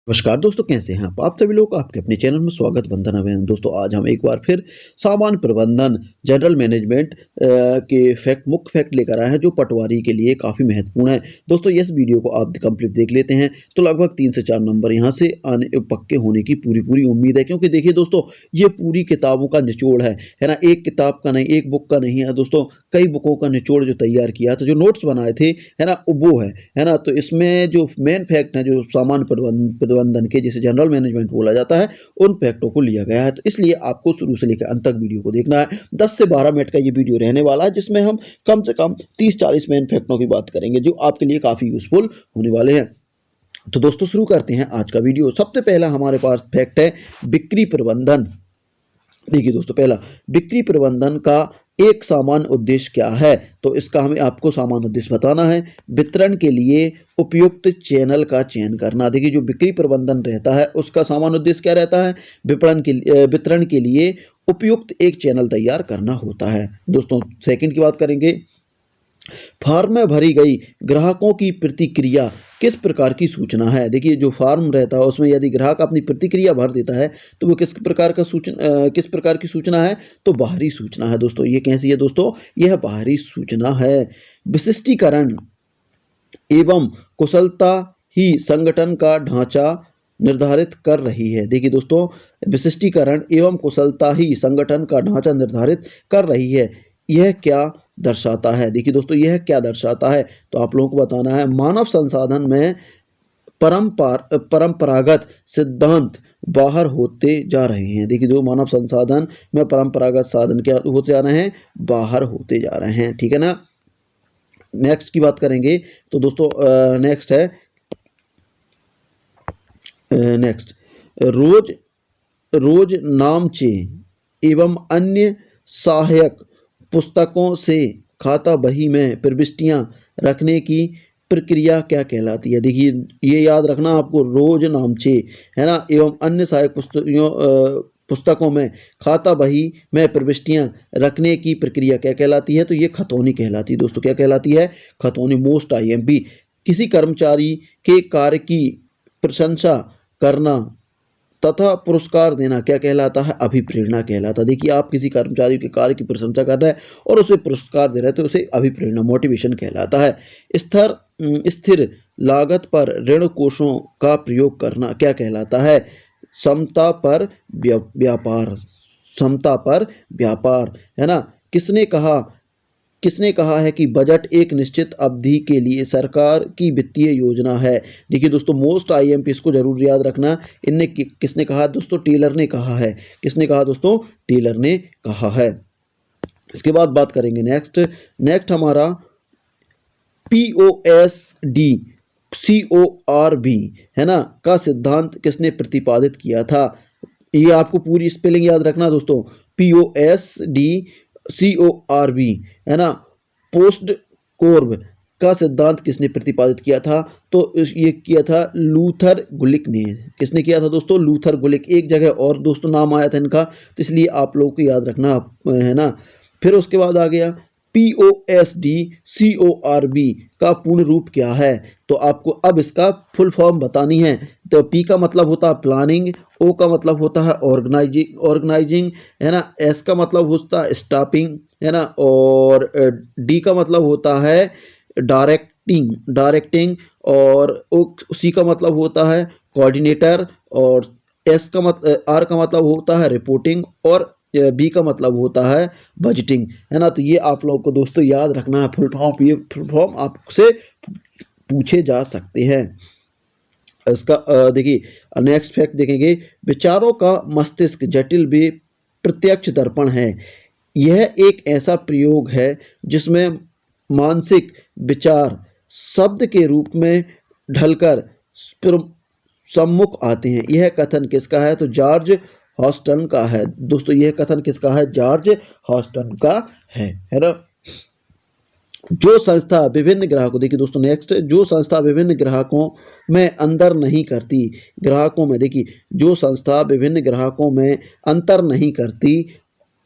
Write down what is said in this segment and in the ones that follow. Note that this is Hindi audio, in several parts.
नमस्कार दोस्तों, कैसे हैं आप सभी लोग आपके अपने चैनल में स्वागत वंदना है। दोस्तों आज हम एक बार फिर सामान्य प्रबंधन जनरल मैनेजमेंट के मुख्य फैक्ट लेकर आए हैं जो पटवारी के लिए काफ़ी महत्वपूर्ण है। दोस्तों इस वीडियो को आप कंप्लीट देख लेते हैं तो लगभग 3 से 4 नंबर यहाँ से आने पक्के होने की पूरी उम्मीद है, क्योंकि देखिए दोस्तों ये पूरी किताबों का निचोड़ है ना। एक किताब का नहीं, एक बुक का नहीं है दोस्तों, कई बुकों का निचोड़ जो तैयार किया था, जो नोट्स बनाए थे है ना, वो है ना। तो इसमें जो मेन फैक्ट है, जो सामान्य प्रबंधन के जिसे जनरल मैनेजमेंट बोला जाता है, उन फैक्टों को लिया गया है। तो इसलिए आपको शुरू से लेकर अंत तक वीडियो को देखना है। 10 से 12 मिनट का ये वीडियो रहने वाला है, जिसमें हम कम से कम 30-40 मेन फैक्टों की बात करेंगे जो आपके लिए काफ़ी यूजफुल होने वाले हैं। तो दोस्तों शुरू करते हैं आज का वीडियो। सबसे पहला हमारे पास फैक्ट है बिक्री प्रबंधन। देखिए दोस्तों, पहला बिक्री प्रबंधन का एक सामान्य उद्देश्य क्या है, तो इसका हमें आपको सामान्य उद्देश्य बताना है। वितरण के लिए उपयुक्त चैनल का चयन करना। देखिए जो बिक्री प्रबंधन रहता है उसका सामान्य उद्देश्य क्या रहता है, वितरण के लिए उपयुक्त एक चैनल तैयार करना होता है। दोस्तों सेकंड की बात करेंगे, फॉर्म में भरी गई ग्राहकों की प्रतिक्रिया किस प्रकार की सूचना है। देखिए जो फॉर्म रहता है उसमें यदि ग्राहक अपनी प्रतिक्रिया भर देता है तो वो किस प्रकार की सूचना है, तो बाहरी सूचना है। दोस्तों ये कैसी है दोस्तों, यह बाहरी सूचना है। विशिष्टीकरण एवं कुशलता ही संगठन का ढांचा निर्धारित कर रही है। देखिए दोस्तों, विशिष्टीकरण एवं कुशलता ही संगठन का ढांचा निर्धारित कर रही है। यह क्या दर्शाता है। देखिए दोस्तों यह क्या दर्शाता है, तो आप लोगों को बताना है। मानव संसाधन में परंपरागत सिद्धांत बाहर होते जा रहे हैं। देखिए जो मानव संसाधन में परंपरागत साधन क्या होते जा रहे हैं, बाहर होते जा रहे हैं। ठीक है ना। नेक्स्ट की बात करेंगे तो दोस्तों नेक्स्ट है नेक्स्ट रोज नामचे एवं अन्य सहायक पुस्तकों से खाता बही में प्रविष्टियां रखने की प्रक्रिया क्या कहलाती है। देखिए ये याद रखना आपको, रोज नामचे है ना एवं अन्य सहायक पुस्तकों में खाता बही में प्रविष्टियां रखने की प्रक्रिया क्या कहलाती है, तो ये खतौनी कहलाती है। दोस्तों क्या कहलाती है, खतौनी। मोस्ट आईएमपी किसी कर्मचारी के कार्य की प्रशंसा करना तथा पुरस्कार देना क्या कहलाता है, अभिप्रेरणा कहलाता है। देखिए आप किसी कर्मचारी के कार्य की प्रशंसा कर रहे हैं और उसे पुरस्कार दे रहे हैं तो उसे अभिप्रेरणा, मोटिवेशन कहलाता है। स्थिर लागत पर ऋण कोषों का प्रयोग करना क्या कहलाता है, समता पर व्यापार है ना। किसने कहा है कि बजट एक निश्चित अवधि के लिए सरकार की वित्तीय योजना है। देखिए दोस्तों मोस्ट आईएमपी इसको जरूर याद रखना। इनने किसने कहा दोस्तों, टेलर ने कहा है। किसने कहा दोस्तों, टेलर ने कहा है। इसके बाद बात करेंगे नेक्स्ट हमारा POSD CORB है ना का सिद्धांत किसने प्रतिपादित किया था। ये आपको पूरी स्पेलिंग याद रखना दोस्तों, POSD CORB है ना। पोस्ट कोर्ब का सिद्धांत किसने प्रतिपादित किया था, तो ये किया था लूथर गुलिक ने। किसने किया था दोस्तों, लूथर गुलिक। एक जगह और दोस्तों नाम आया था इनका, तो इसलिए आप लोगों को याद रखना है ना। फिर उसके बाद आ गया POSD CORB का पूर्ण रूप क्या है, तो आपको अब इसका फुल फॉर्म बतानी है। तो P का मतलब होता है प्लानिंग, O का मतलब होता है ऑर्गेनाइजिंग है ना, S का मतलब होता है स्टाफिंग है ना, और D का मतलब होता है डायरेक्टिंग, और C का मतलब होता है कोऑर्डिनेटर, और R का मतलब होता है रिपोर्टिंग, और बी का मतलब होता है बजटिंग है ना। तो ये आप लोगों को दोस्तों याद रखना है फुल फॉर्म। ये फुल फॉर्म आपसे पूछे जा सकते हैं। इसका देखिए नेक्स्ट फैक्ट देखेंगे, विचारों का मस्तिष्क जटिल भी प्रत्यक्ष दर्पण है। यह एक ऐसा प्रयोग है जिसमें मानसिक विचार शब्द के रूप में ढलकर सम्मुख आते हैं। यह कथन किसका है, तो जॉर्ज हॉस्टन का है। दोस्तों यह कथन किसका है, जॉर्ज हॉस्टन का है ना। जो संस्था विभिन्न ग्राहकों, देखिए दोस्तों नेक्स्ट, जो संस्था विभिन्न ग्राहकों में अंतर नहीं करती, ग्राहकों में देखिए जो संस्था विभिन्न ग्राहकों में अंतर नहीं करती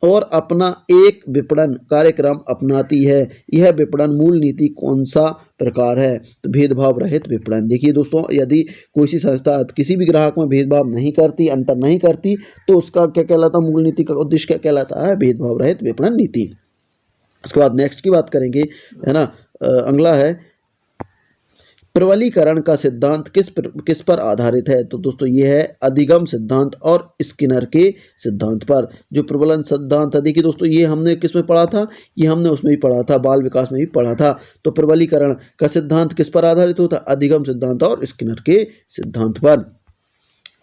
और अपना एक विपणन कार्यक्रम अपनाती है। यह विपणन मूल नीति कौन सा प्रकार है? तो भेदभाव रहित विपणन। देखिए दोस्तों, यदि कोई सी संस्था किसी भी ग्राहक में भेदभाव नहीं करती, अंतर नहीं करती, तो उसका क्या कहलाता, मूल नीति का उद्देश्य क्या कहलाता है? भेदभाव रहित विपणन नीति। उसके बाद नेक्स्ट की बात करेंगे, है ना। अगला है प्रबलीकरण का सिद्धांत किस पर आधारित है? तो दोस्तों ये है अधिगम सिद्धांत और स्किनर के सिद्धांत पर। जो प्रबलन सिद्धांत है, देखिए दोस्तों, ये हमने किस में पढ़ा था? ये हमने उसमें भी पढ़ा था, बाल विकास में भी पढ़ा था। तो प्रबलीकरण का सिद्धांत किस पर आधारित होता है? अधिगम सिद्धांत और स्किनर के सिद्धांत पर।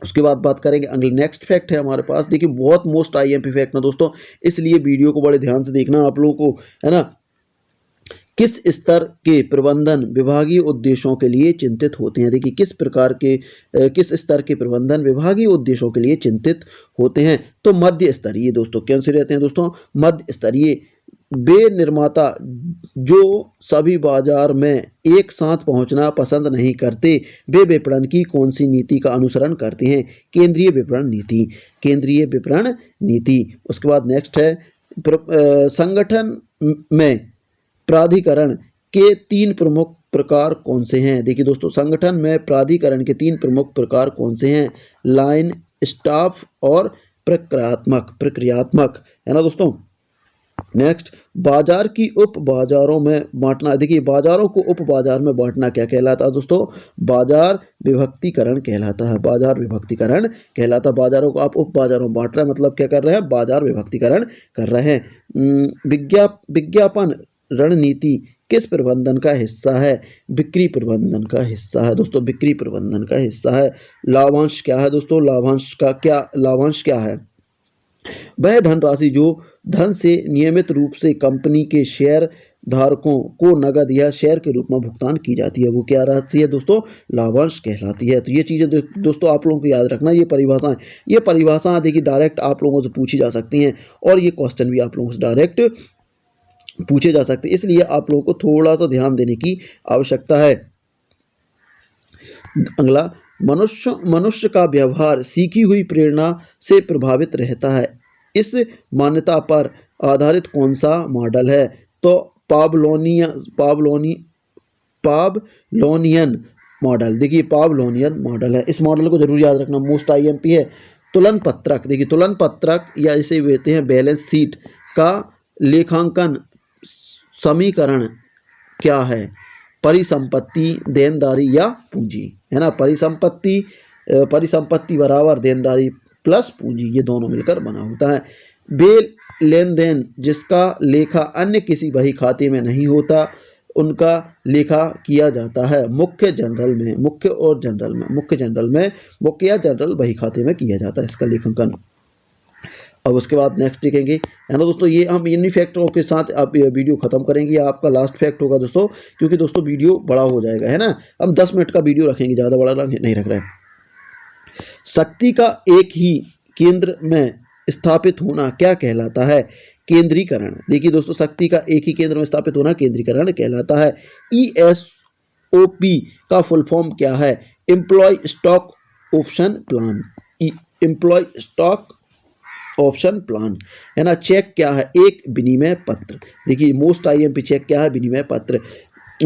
उसके बाद बात करेंगे अगले नेक्स्ट फैक्ट है हमारे पास। देखिए बहुत मोस्ट आईएमपी फैक्ट ना दोस्तों, इसलिए वीडियो को बड़े ध्यान से देखना आप लोगों को, है ना। किस स्तर के प्रबंधन विभागीय उद्देश्यों के लिए चिंतित होते हैं? देखिए किस स्तर के प्रबंधन विभागीय उद्देश्यों के लिए चिंतित होते हैं? तो मध्य स्तरीय दोस्तों। कौन से रहते हैं दोस्तों? मध्य स्तरीय। वे निर्माता जो सभी बाजार में एक साथ पहुंचना पसंद नहीं करते, वे विपणन की कौन सी नीति का अनुसरण करते हैं? केंद्रीय विपणन नीति। केंद्रीय विपणन नीति। उसके बाद नेक्स्ट है संगठन में प्राधिकरण के 3 प्रमुख प्रकार कौन से हैं? देखिए दोस्तों, संगठन में प्राधिकरण के 3 प्रमुख प्रकार कौन से हैं? लाइन, स्टाफ और प्रक्रियात्मक, है ना दोस्तों। नेक्स्ट, बाजार की उप बाजारों में बांटना। देखिए बाजारों को उप बाजार में बांटना क्या कहलाता है दोस्तों? बाजार विभक्तिकरण कहलाता है। बाजार विभक्तिकरण कहलाता है। बाजारों को आप उप बाजारों में बांट रहे हैं, मतलब क्या कर रहे हैं? बाजार विभक्तिकरण कर रहे हैं। विज्ञापन रणनीति किस प्रबंधन का हिस्सा है? बिक्री प्रबंधन का हिस्सा है दोस्तों। बिक्री प्रबंधन का हिस्सा है। लाभांश क्या है दोस्तों? लाभांश क्या है? वह धनराशि जो धन से नियमित रूप से कंपनी के शेयर धारकों को नगद या शेयर के रूप में भुगतान की जाती है, वो क्या राशि है दोस्तों? लाभांश कहलाती है। तो ये चीजें दोस्तों आप लोगों को याद रखना। ये परिभाषाएं देखिए डायरेक्ट आप लोगों से पूछी जा सकती हैं, और ये क्वेश्चन भी आप लोगों से डायरेक्ट पूछे जा सकते हैं, इसलिए आप लोगों को थोड़ा सा ध्यान देने की आवश्यकता है। अगला, मनुष्य का व्यवहार सीखी हुई प्रेरणा से प्रभावित रहता है। इस मान्यता पर आधारित कौन सा मॉडल है? तो पावलोनियन मॉडल। देखिए पावलोनियन मॉडल है। इस मॉडल को जरूर याद रखना, मोस्ट आईएमपी है। तुलन पत्रक। देखिए तुलन पत्रक या इसे कहते हैं बैलेंस शीट का लेखांकन समीकरण क्या है? परिसंपत्ति, देनदारी या पूंजी, है ना। परिसंपत्ति बराबर देनदारी प्लस पूंजी, ये दोनों मिलकर बना होता है। वे लेन देन जिसका लेखा अन्य किसी बही खाते में नहीं होता, उनका लेखा किया जाता है मुख्य या जनरल बही खाते में किया जाता है इसका लेखांकन। अब उसके बाद नेक्स्ट देखेंगे, है ना दोस्तों। ये हम इन्हीं फैक्टरों के साथ आप ये वीडियो खत्म करेंगे। आपका लास्ट फैक्ट होगा दोस्तों, क्योंकि दोस्तों वीडियो बड़ा हो जाएगा, है ना। हम 10 मिनट का वीडियो रखेंगे, ज़्यादा बड़ा नहीं रख रहे हैं। शक्ति का एक ही केंद्र में स्थापित होना क्या कहलाता है? केंद्रीकरण। देखिए दोस्तों, शक्ति का एक ही केंद्र में स्थापित होना केंद्रीकरण कहलाता है। ESOP का फुल फॉर्म क्या है? Employ stock option plan. Employ stock option plan, है ना। चेक क्या है? एक विनिमय पत्र। देखिए मोस्ट आईएमपी चेक क्या है? विनिमय पत्र।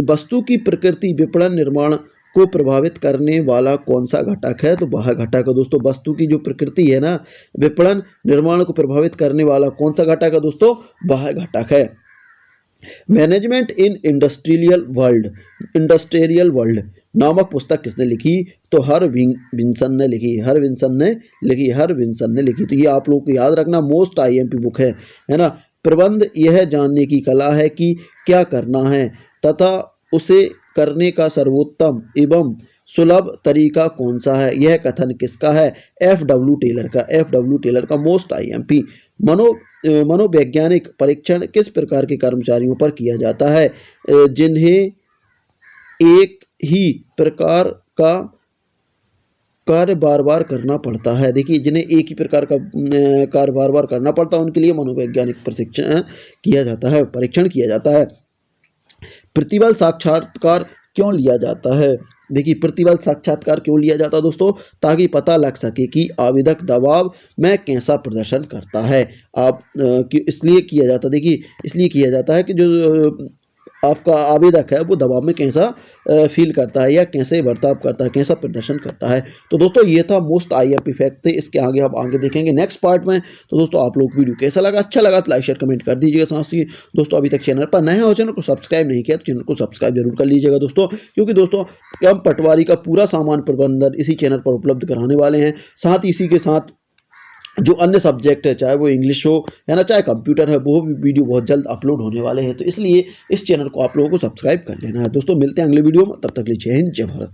वस्तु की प्रकृति विपणन निर्माण को प्रभावित करने वाला कौन सा घटक है? तो बाह्य घटक है दोस्तों। वस्तु की जो प्रकृति है ना, विपणन निर्माण को प्रभावित करने वाला कौन सा घटक है दोस्तों? बाह्य घटक है। मैनेजमेंट इन इंडस्ट्रियल वर्ल्ड नामक पुस्तक किसने लिखी? तो हरविंसन ने लिखी। तो ये आप लोगों को याद रखना, मोस्ट आईएमपी बुक है ना। प्रबंध यह जानने की कला है कि क्या करना है तथा उसे करने का सर्वोत्तम एवं सुलभ तरीका कौन सा है? यह कथन किसका है? FW टेलर का मोस्ट आईएमपी। मनोवैज्ञानिक परीक्षण किस प्रकार के कर्मचारियों पर किया जाता है? जिन्हें एक ही प्रकार का कार्य बार बार करना पड़ता है। देखिए जिन्हें एक ही प्रकार का कार्य बार बार करना पड़ता है, उनके लिए मनोवैज्ञानिक परीक्षण किया जाता है। प्रतिबल साक्षात्कार क्यों लिया जाता है? देखिए प्रतिबल साक्षात्कार क्यों लिया जाता है दोस्तों, ताकि पता लग सके कि आवेदक दबाव में कैसा प्रदर्शन करता है। आप इसलिए किया जाता है, देखिए इसलिए किया जाता है कि जो आपका आवेदक है वो दबाव में कैसा फील करता है या कैसे बर्ताव करता है, कैसा प्रदर्शन करता है। तो दोस्तों ये था मोस्ट आईएमपी फैक्ट थे, इसके आगे हम आगे देखेंगे नेक्स्ट पार्ट में। तो दोस्तों आप लोग वीडियो कैसा लगा, अच्छा लगा तो लाइक शेयर कमेंट कर दीजिएगा। साथ ही दोस्तों अभी तक चैनल पर नए हो, चैनल को सब्सक्राइब नहीं किया तो चैनल को सब्सक्राइब जरूर कर लीजिएगा दोस्तों, क्योंकि दोस्तों हम पटवारी का पूरा सामान प्रबंधन इसी चैनल पर उपलब्ध कराने वाले हैं। साथ ही इसी के साथ जो अन्य सब्जेक्ट है, चाहे वो इंग्लिश हो है ना, चाहे कंप्यूटर है, वो भी वीडियो बहुत जल्द अपलोड होने वाले हैं। तो इसलिए इस चैनल को आप लोगों को सब्सक्राइब कर लेना है दोस्तों। मिलते हैं अगले वीडियो में, तब तक के लिए जय हिंद जय भारत।